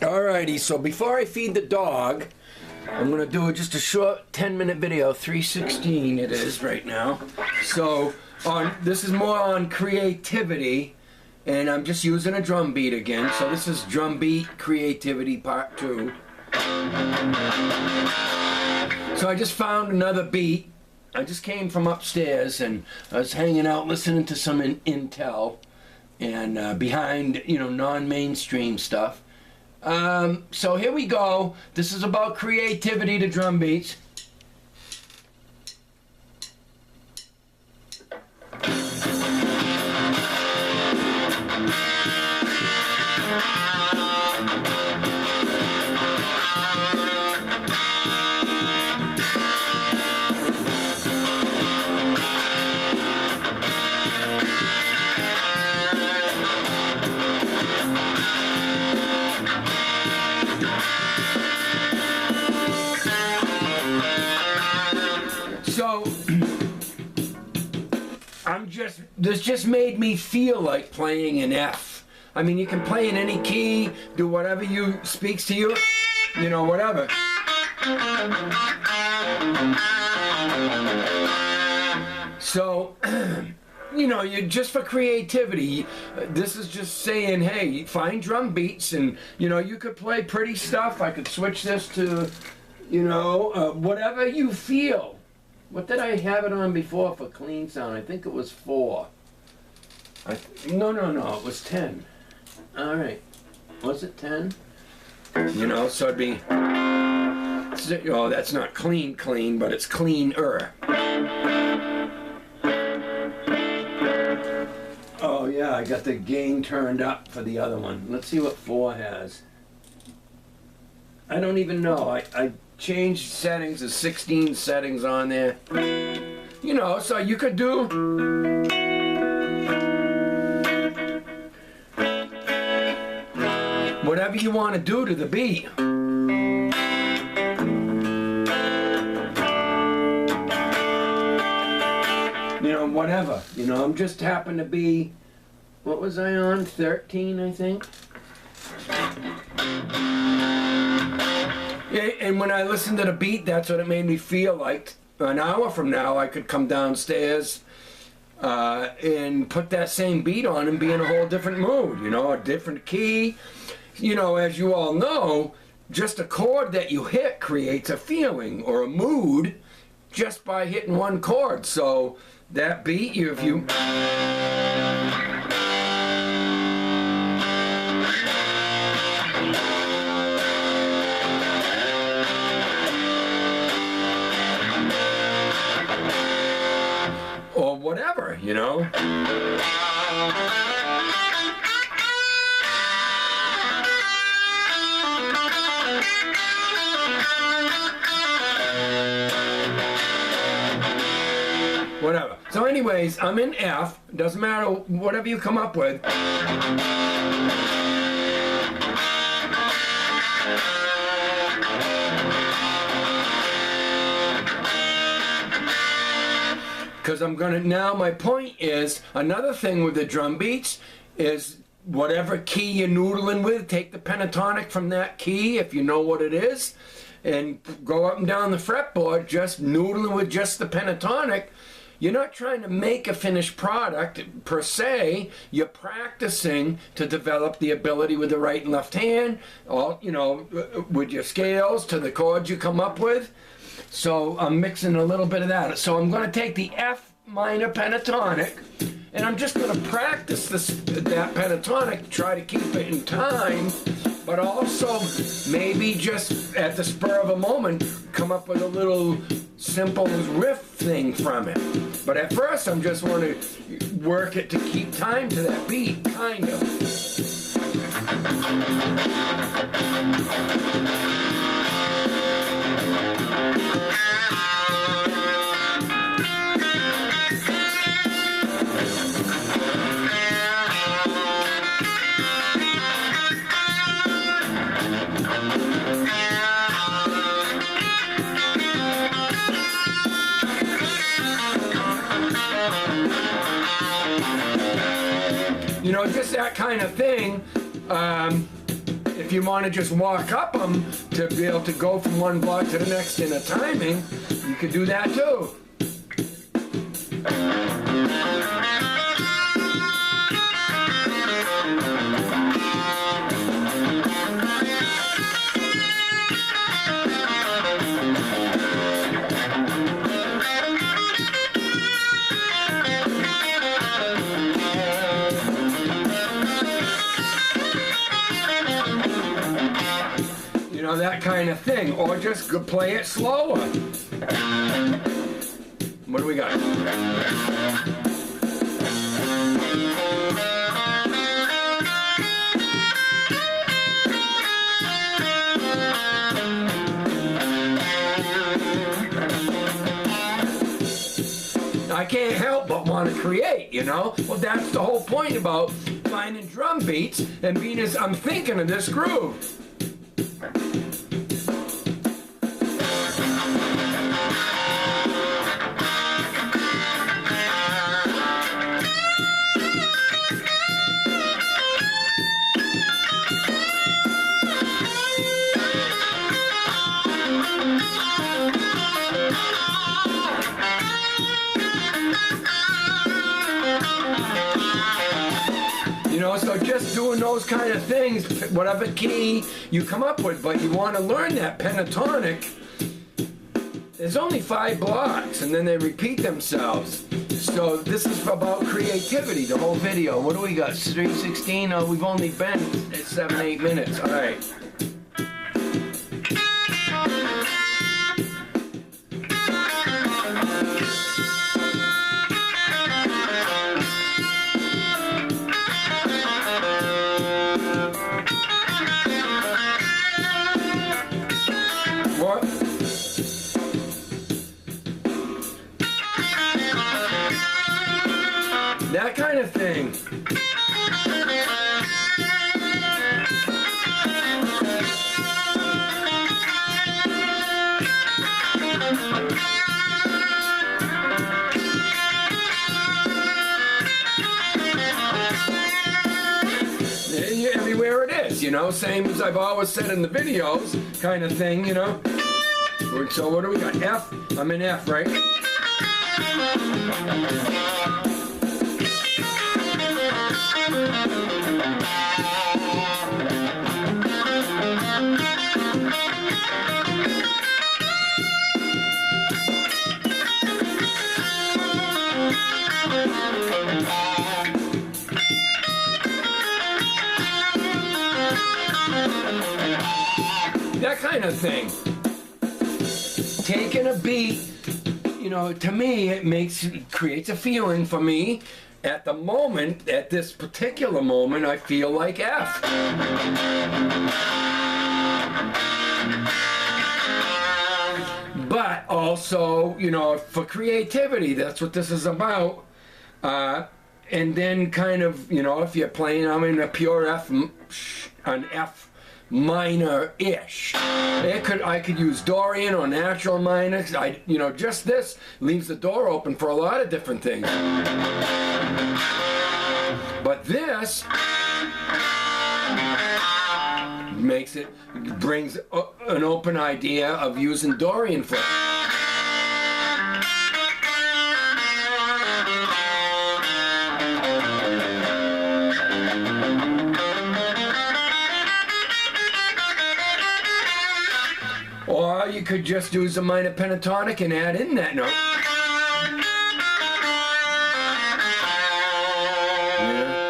Alrighty, so before I feed the dog, I'm gonna do just a short 10-minute video, 3:16 it is right now. So this is more on creativity, and I'm just using a drum beat again. So this is drum beat creativity part 2. So I just found another beat. I just came from upstairs and I was hanging out listening to some Intel and behind, non-mainstream stuff. So here we go. This is about creativity to drum beats. So, this just made me feel like playing an F. I mean, you can play in any key, do whatever speaks to you, whatever. So, you just for creativity, this is just saying, hey, find drum beats and, you could play pretty stuff. I could switch this to, whatever you feel. What did I have it on before for clean sound? I think it was 4. No, it was 10. All right. Was it 10? So it'd be, oh, that's not clean, but it's cleaner. Oh yeah, I got the gain turned up for the other one. Let's see what 4 has. I don't even know. I changed settings, there's 16 settings on there. So you could do whatever you want to do to the beat. Whatever. I'm just happen to be, what was I on? 13, I think. And when I listened to the beat, that's what it made me feel like. An hour from now, I could come downstairs and put that same beat on and be in a whole different mood, a different key. As you all know, just a chord that you hit creates a feeling or a mood just by hitting one chord. So that beat, if you... or whatever, Whatever. So anyways, I'm in F. Doesn't matter, whatever you come up with. Because I'm gonna, now my point is, another thing with the drum beats is whatever key you're noodling with, take the pentatonic from that key, if you know what it is, and go up and down the fretboard, just noodling with just the pentatonic. You're not trying to make a finished product per se. You're practicing to develop the ability with the right and left hand, all, with your scales to the chords you come up with. So I'm mixing a little bit of that. So I'm going to take the F minor pentatonic, and I'm just going to practice that pentatonic, try to keep it in time, but also maybe just at the spur of a moment come up with a little simple riff thing from it. But at first I'm just want to work it to keep time to that beat, kind of. Just that kind of thing. if you want to just walk up them to be able to go from one block to the next in a timing, you could do that too. You know, that kind of thing, or just play it slower. What do we got? I can't help but want to create, you know? Well, that's the whole point about finding drum beats and being as I'm thinking of this groove. You know, so just doing those kind of things, whatever key you come up with, but you want to learn that pentatonic. There's only 5 blocks, and then they repeat themselves. So this is about creativity, the whole video. What do we got, 3:16? Oh, we've only been at 7-8 minutes. All right. What? That kind of thing. Everywhere it is, you know, same as I've always said in the videos, kind of thing, you know. So what do we got? F? I'm in F, right? That kind of thing. Taking a beat, you know, to me, it creates a feeling for me. At the moment, at this particular moment, I feel like F. But also, you know, for creativity, that's what this is about. And then kind of, you know, if you're playing, I'm in a pure F, an F minor-ish. I could use Dorian or natural minor. You know, just this leaves the door open for a lot of different things. But this brings an open idea of using Dorian for it. Or you could just use a minor pentatonic and add in that note. Yeah.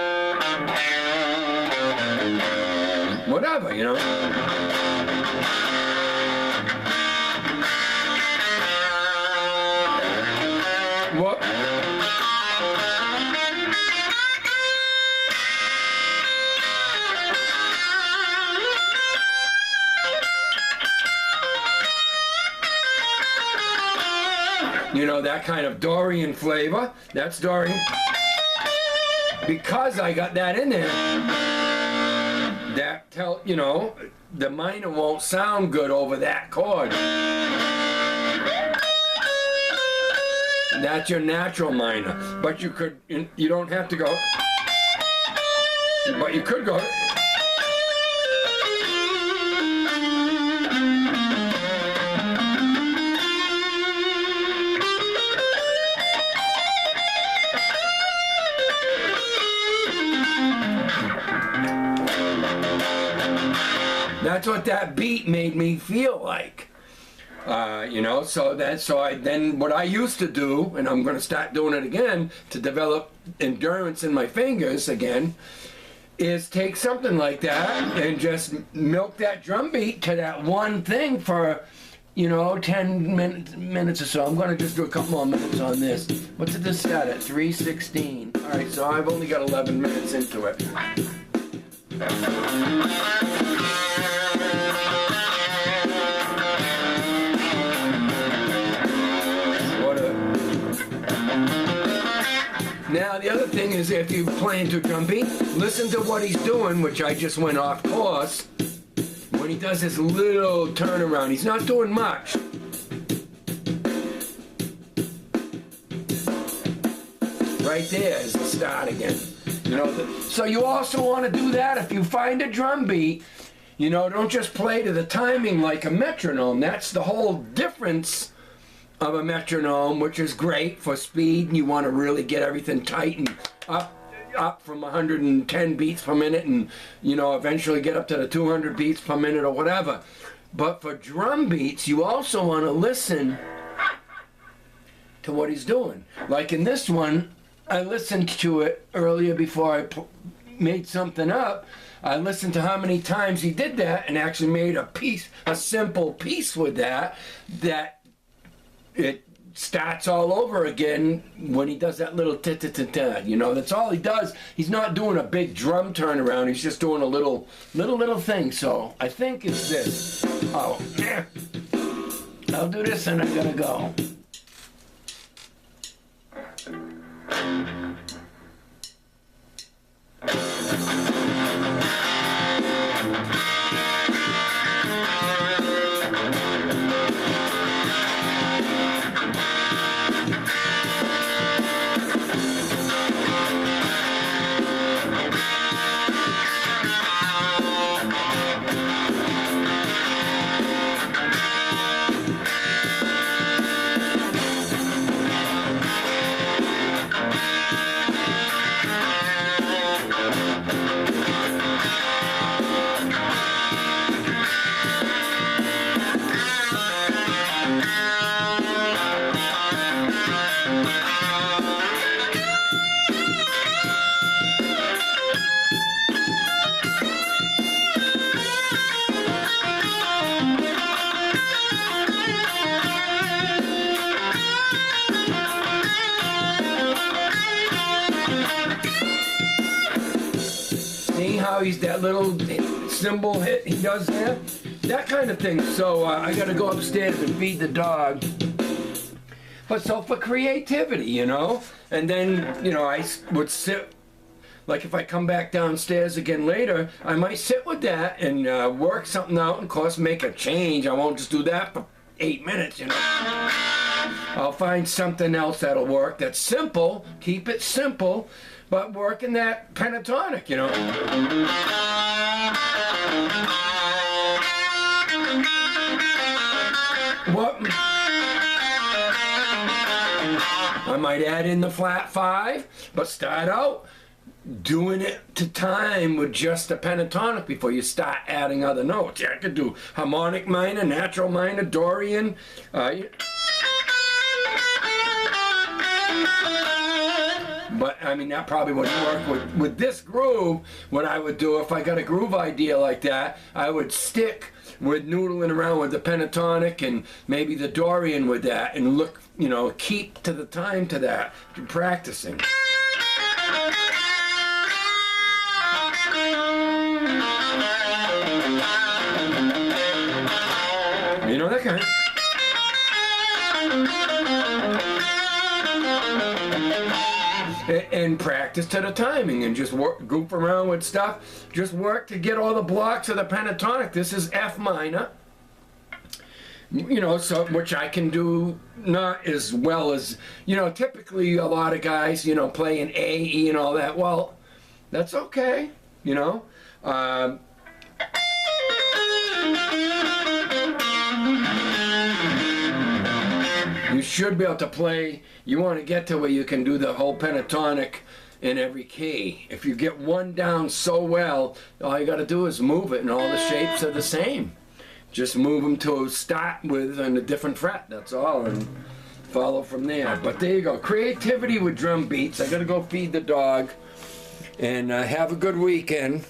Whatever, you know. What? You know, that kind of Dorian flavor. That's Dorian. Because I got that in there, you know, the minor won't sound good over that chord. That's your natural minor. But you don't have to go, but you could go. That's what that beat made me feel like. You know, so what I used to do, and I'm going to start doing it again to develop endurance in my fingers again, is take something like that and just milk that drum beat to that one thing for, you know, 10 minutes or so. I'm going to just do a couple more minutes on this. What did this start at? 3:16. All right, so I've only got 11 minutes into it. Now, the other thing is, if you're playing to drum beat, listen to what he's doing, which I just went off course. When he does this little turnaround, he's not doing much. Right there is the start again. You know, so you also want to do that if you find a drum beat. You know, don't just play to the timing like a metronome. That's the whole difference of a metronome, which is great for speed, and you want to really get everything tight and up from 110 beats per minute, and you know, eventually get up to the 200 beats per minute or whatever. But for drum beats, you also want to listen to what he's doing. Like in this one, I listened to it earlier before I made something up. I listened to how many times he did that and actually made a simple piece with that it starts all over again when he does that little ta-ta-ta-ta. You know, that's all he does. He's not doing a big drum turnaround. He's just doing a little thing. So I think it's this. Oh, yeah. I'll do this and I gotta go. How he's that little cymbal hit he does there, that kind of thing. So I got to go upstairs and feed the dog. But so for creativity, you know, and then, you know, I would sit, like if I come back downstairs again later, I might sit with that and work something out and, of course, make a change. I won't just do that for 8 minutes, you know. I'll find something else that'll work that's simple, keep it simple, but working that pentatonic, you know. What? I might add in the flat 5, but start out doing it to time with just the pentatonic before you start adding other notes. Yeah, I could do harmonic minor, natural minor, Dorian. But, I mean, that probably wouldn't work with this groove. What I would do, if I got a groove idea like that, I would stick with noodling around with the pentatonic and maybe the Dorian with that and look, you know, keep to the time to that, practicing. You know, that kind of... And practice to the timing and just work, goof around with stuff. Just work to get all the blocks of the pentatonic. This is F minor. You know, so which I can do not as well as, you know, typically a lot of guys, you know, play an A, E and all that. Well, that's okay, you know. You should be able to play, you want to get to where you can do the whole pentatonic in every key. If you get one down so well, all you got to do is move it, and all the shapes are the same. Just move them to start with on a different fret, that's all, and follow from there. But there you go, creativity with drum beats. I got to go feed the dog, and have a good weekend.